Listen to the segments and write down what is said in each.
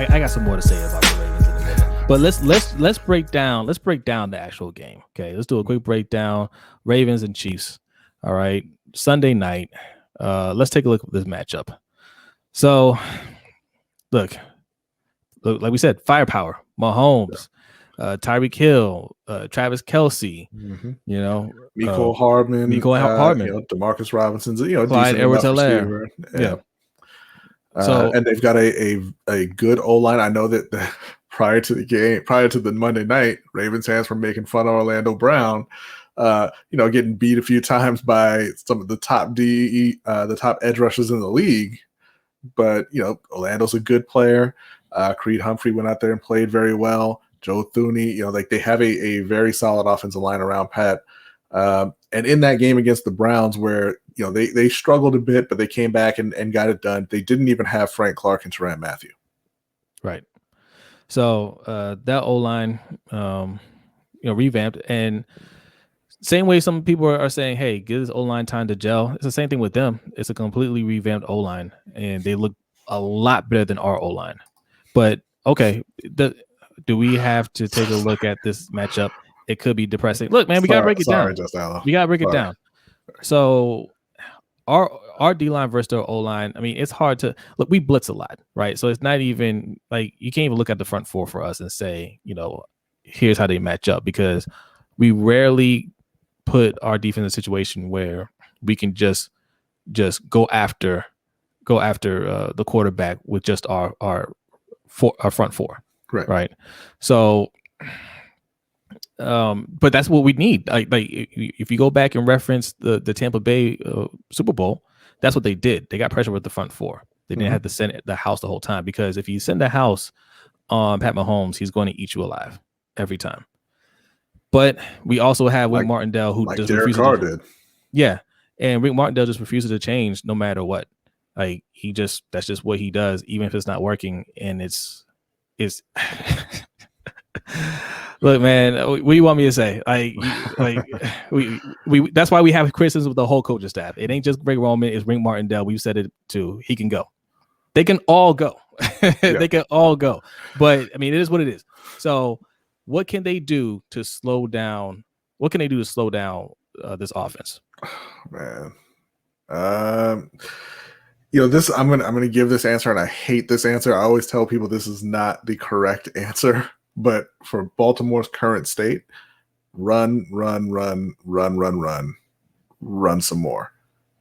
I got some more to say about the Ravens in a minute. But let's break down the actual game. Okay, let's do a quick breakdown. Ravens and Chiefs. All right, Sunday night. Let's take a look at this matchup. So, look, like we said, firepower. Mahomes, Tyreek Hill, Travis Kelce. You know, Mecole Hardman, Demarcus Robinson's, Clyde decent enough Edwards-Helaire. receiver. Yeah. And they've got a good O-line. I know that prior to the Monday night, Ravens fans were making fun of Orlando Brown, getting beat a few times by some of the top the top edge rushers in the league. But, Orlando's a good player. Creed Humphrey went out there and played very well. Joe Thuney, they have a very solid offensive line around Pat. And in that game against the Browns where, they struggled a bit, but they came back and got it done. They didn't even have Frank Clark and Tyrann Mathieu. Right. So that O-line, revamped. And same way some people are saying, hey, give this O-line time to gel. It's the same thing with them. It's a completely revamped O-line, and they look a lot better than our O-line. But, okay, do we have to take a look at this matchup? It could be depressing. Look, man, we got to break it down. We got to break it down. So our D-line versus their O-line, I mean, it's hard to – look, we blitz a lot, right? So it's not even – like, you can't even look at the front four for us and say, here's how they match up, because we rarely put our defense in a situation where we can just go after the quarterback with just our front four. Right. So, but that's what we need. Like if you go back and reference the Tampa Bay Super Bowl, that's what they did. They got pressure with the front four. They didn't have to send the house the whole time, because if you send the house on Pat Mahomes, he's going to eat you alive every time. But we also have Rick Martindale, who just Derek Carr did. Yeah, and Rick Martindale just refuses to change no matter what. Like that's just what he does, even if it's not working. And it's look, man, what do you want me to say? We that's why we have criticism with the whole coaching staff. It ain't just Greg Roman, it's Rick Martindale. We've said it too. He can go. They can all go. They can all go. But I mean, it is what it is. So what can they do to slow down? What can they do to slow down this offense? Man, this I'm gonna give this answer, and I hate this answer. I always tell people this is not the correct answer, but for Baltimore's current state, run some more.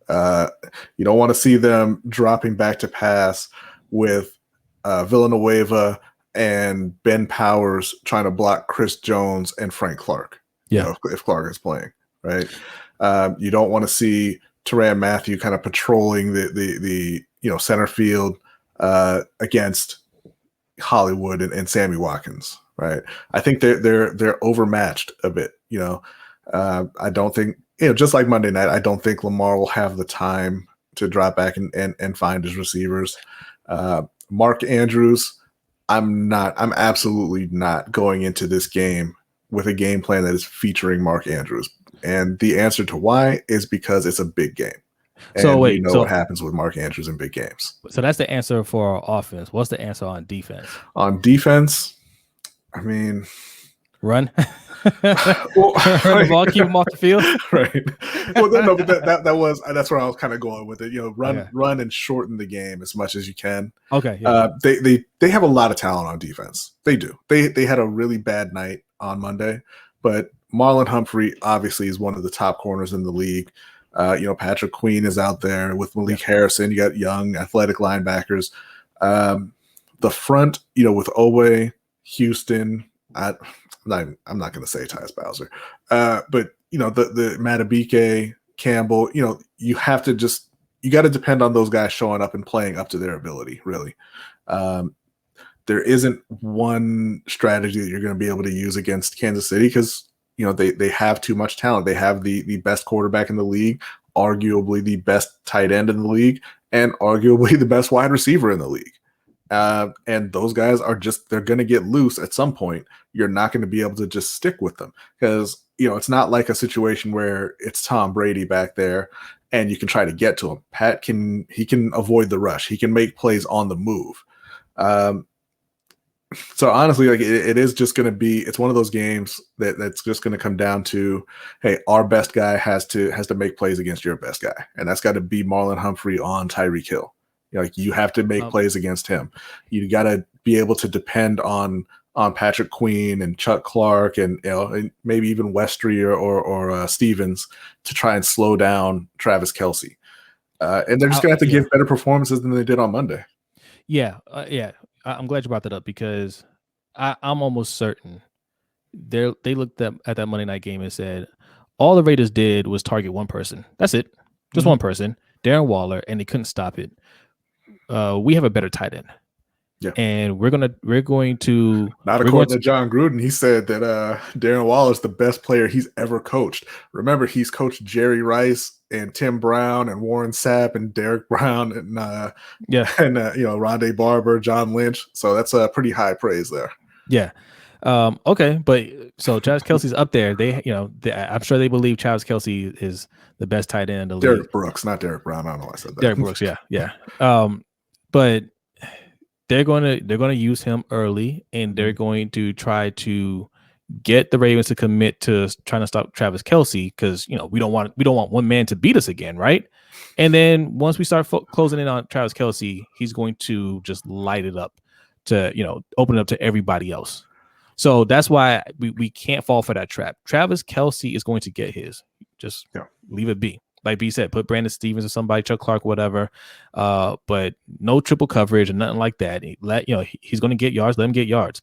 You don't want to see them dropping back to pass with Villanueva and Ben Powers trying to block Chris Jones and Frank Clark. Yeah, if Clark is playing, right? You don't want to see Tyrann Mathieu kind of patrolling the center field against Hollywood and Sammy Watkins, right? I think they're overmatched a bit. I don't think just like Monday night, I don't think Lamar will have the time to drop back and find his receivers. Mark Andrews, I'm absolutely not going into this game with a game plan that is featuring Mark Andrews. And the answer to why is because it's a big game. And so wait, what happens with Mark Andrews in big games. So that's the answer for our offense. What's the answer on defense? On defense, I mean, run. Run the ball, keep them off the field. Right. Well, no, but that's where I was kind of going with it. Run and shorten the game as much as you can. Okay. Yeah. They have a lot of talent on defense. They do. They had a really bad night on Monday, but Marlon Humphrey obviously is one of the top corners in the league. Patrick Queen is out there with Malik Harrison. You got young athletic linebackers. The front, with Owe, Houston. I'm not going to say Tyus Bowser, but the Matabike, Campbell. You have to you got to depend on those guys showing up and playing up to their ability. Really, there isn't one strategy that you're going to be able to use against Kansas City because they have too much talent. They have the best quarterback in the league, arguably the best tight end in the league, and arguably the best wide receiver in the league. And those guys they're going to get loose at some point. You're not going to be able to just stick with them because, it's not like a situation where it's Tom Brady back there and you can try to get to him. Pat can avoid the rush. He can make plays on the move. So honestly, like it is just going to be, it's one of those games that's just going to come down to, hey, our best guy has to make plays against your best guy, and that's got to be Marlon Humphrey on Tyreek Hill. Like you have to make Um, plays against him. You got to be able to depend on Patrick Queen and Chuck Clark and and maybe even Westry or Stevens to try and slow down Travis Kelce. And they're just going to have to yeah. give better performances than they did on Monday. Yeah, yeah. I'm glad you brought that up because I'm almost certain they looked at that Monday night game and said all the Raiders did was target one person. That's it, just one person, Darren Waller, and they couldn't stop it. We have a better tight end, Yeah. and we're going to Not according to John Gruden. He said that Darren Waller is the best player he's ever coached. Remember, he's coached Jerry Rice and Tim Brown and Warren Sapp and Derek Brown and Rondé Barber, John Lynch. So that's a pretty high praise there. Yeah. Okay, but so Travis Kelce's up there. I'm sure they believe Travis Kelce is the best tight end in the league. Derek Brooks, not Derek Brown. I don't know why I said that. Derek Brooks, yeah. But they're gonna use him early, and they're going to try to get the Ravens to commit to trying to stop Travis Kelce because we don't want one man to beat us again, right? And then once we start closing in on Travis Kelce, he's going to just light it up to open it up to everybody else. So that's why we can't fall for that trap. Travis Kelce is going to get his. Just leave it be. Like B said, put Brandon Stevens or somebody, Chuck Clark, whatever. But no triple coverage or nothing like that. He's going to get yards. Let him get yards.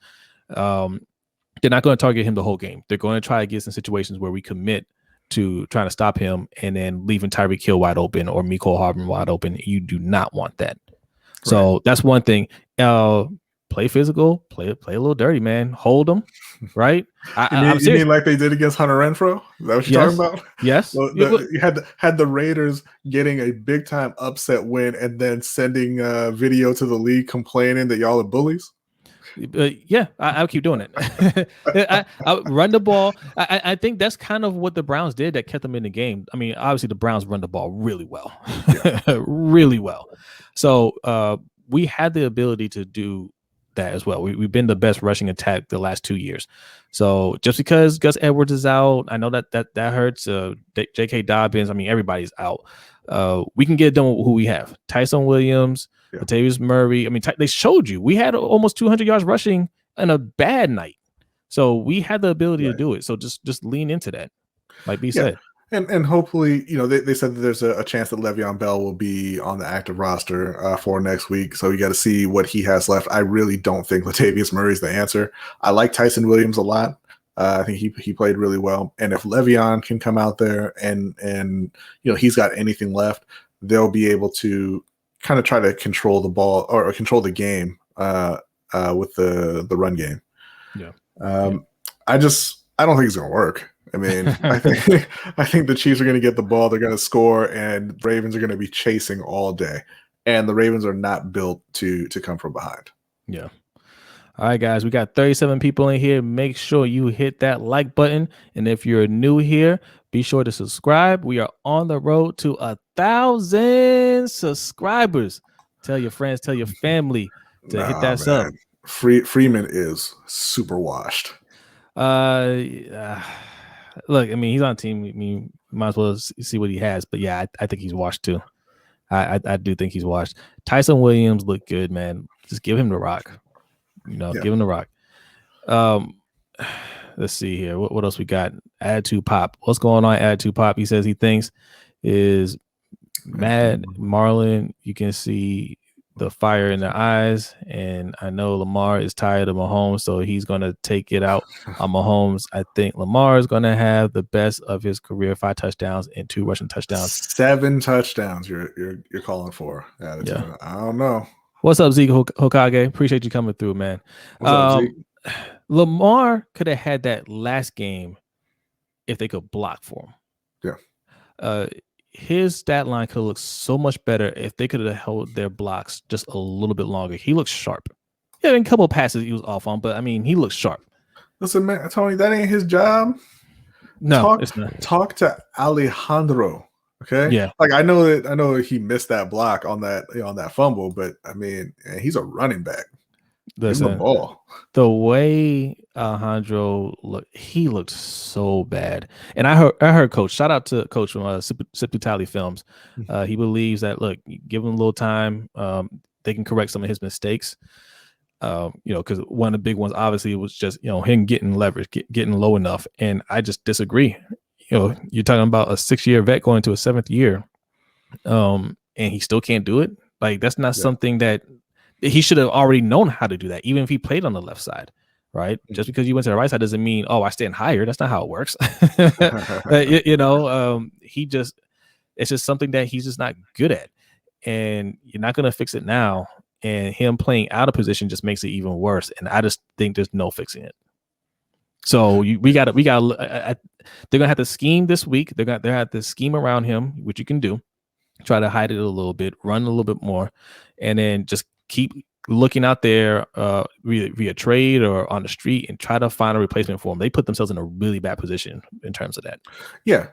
They're not going to target him the whole game. They're going to try to get some situations where we commit to trying to stop him and then leaving Tyreek Hill wide open or Mecole Hardman wide open. You do not want that. Right. So that's one thing. Play physical, play a little dirty, man. Hold them, right? You mean like they did against Hunter Renfrow? Is that what you're talking about? Yes. Well, you had the Raiders getting a big time upset win and then sending video to the league complaining that y'all are bullies. I'll keep doing it. I run the ball. I think that's kind of what the Browns did that kept them in the game. I mean, obviously the Browns run the ball really well, really well. So we had the ability to do that as well. We've been the best rushing attack the last 2 years. So just because Gus Edwards is out, I know that hurts. J.K. Dobbins, I mean, everybody's out. We can get it done with who we have. Tyson Williams, Latavius Murray. I mean, they showed you. We had almost 200 yards rushing in a bad night. So we had the ability to do it. So just lean into that, like B said. And hopefully, they said that there's a chance that Le'Veon Bell will be on the active roster for next week. So we got to see what he has left. I really don't think Latavius Murray is the answer. I like Tyson Williams a lot. I think he played really well. And if Le'Veon can come out there and he's got anything left, they'll be able to kind of try to control the ball or control the game with the run game. Yeah. I don't think it's going to work. I mean, I think the Chiefs are going to get the ball. They're going to score, and the Ravens are going to be chasing all day. And the Ravens are not built to come from behind. Yeah. All right, guys, we got 37 people in here. Make sure you hit that like button. And if you're new here, be sure to subscribe. We are on the road to 1,000 subscribers. Tell your friends, tell your family to hit that sub. Freeman is super washed. Look, I mean, he's on a team. I mean, might as well see what he has. But yeah, I think he's washed too. I do think he's washed. Tyson Williams looked good, man. Just give him the rock. Give him the rock. Let's see here. What else we got? Attitude Pop. What's going on, Attitude Pop? He says he thinks is mad. Marlon, you can see the fire in their eyes, and I know Lamar is tired of Mahomes, so he's going to take it out on Mahomes. I think Lamar is going to have the best of his career, 5 touchdowns and 2 rushing touchdowns. 7 touchdowns you're calling for. Yeah. I don't know. What's up, Zeke Hokage? Appreciate you coming through, man. What's up, Zeke? Lamar could have had that last game if they could block for him. Yeah. His stat line could look so much better if they could have held their blocks just a little bit longer. He looks sharp. Yeah, a couple of passes he was off on, but I mean, he looks sharp. Listen, man, Tony, that ain't his job. No, it's not. Talk to Alejandro. Okay. Yeah. Like I know he missed that block on that fumble, but I mean, he's a running back. Give him the Listen, ball. the way Alejandro looked, he looked so bad. And I heard Coach. Shout out to Coach from Sip Films. He believes that look, give him a little time. They can correct some of his mistakes. Because one of the big ones obviously was just him getting leverage, getting low enough. And I just disagree. You're talking about a 6-year vet going to a 7th year, and he still can't do it. Like that's not something that he should have already known how to do that, even if he played on the left side, right? Just because you went to the right side doesn't mean, oh, I stand higher. That's not how it works. It's just something that he's just not good at, and you're not going to fix it now. And him playing out of position just makes it even worse. And I just think there's no fixing it. So we got they're gonna have to scheme this week. They're gonna have to scheme around him, which you can do. Try to hide it a little bit, run a little bit more, and then just keep looking out there via trade or on the street and try to find a replacement for him. They put themselves in a really bad position in terms of that. Yeah.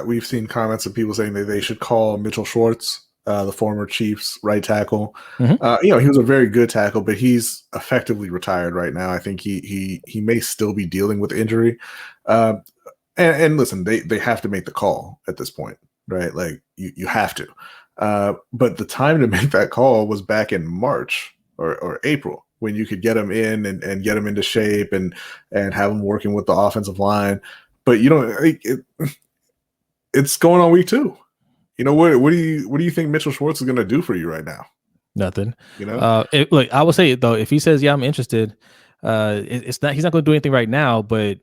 We've seen comments of people saying that they should call Mitchell Schwartz, the former Chiefs right tackle. He was a very good tackle, but he's effectively retired right now. I think he may still be dealing with injury. And listen, they have to make the call at this point, right? Like you have to. But the time to make that call was back in March or April, when you could get him in and get him into shape and have him working with the offensive line. But it's going on week 2. What do you think Mitchell Schwartz is going to do for you right now? Nothing. Look, I will say it though. If he says, "Yeah, I'm interested," it's not. He's not going to do anything right now, but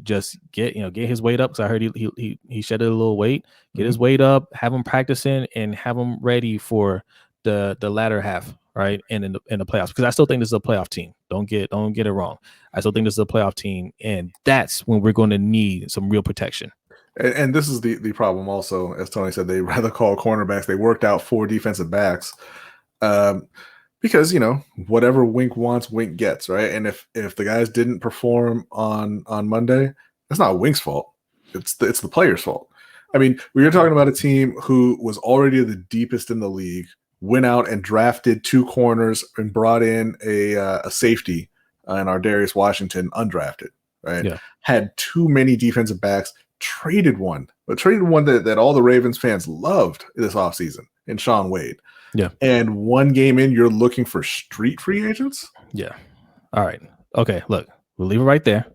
just get his weight up. Because I heard he shedded a little weight. Get his weight up. Have him practicing and have him ready for the latter half, right? And in the playoffs. Because I still think this is a playoff team. Don't get it wrong. I still think this is a playoff team, and that's when we're going to need some real protection. And this is the problem also, as Tony said, they rather call cornerbacks. They worked out 4 defensive backs because, whatever Wink wants, Wink gets, right? And if the guys didn't perform on Monday, it's not Wink's fault. It's the player's fault. I mean, we were talking about a team who was already the deepest in the league, went out and drafted 2 corners and brought in a safety in our Darius Washington undrafted, right? Yeah. Had too many defensive backs. Traded one that all the Ravens fans loved this offseason in Shaun Wade. Yeah. And one game in, you're looking for street free agents? Yeah. All right. Okay, look, we'll leave it right there.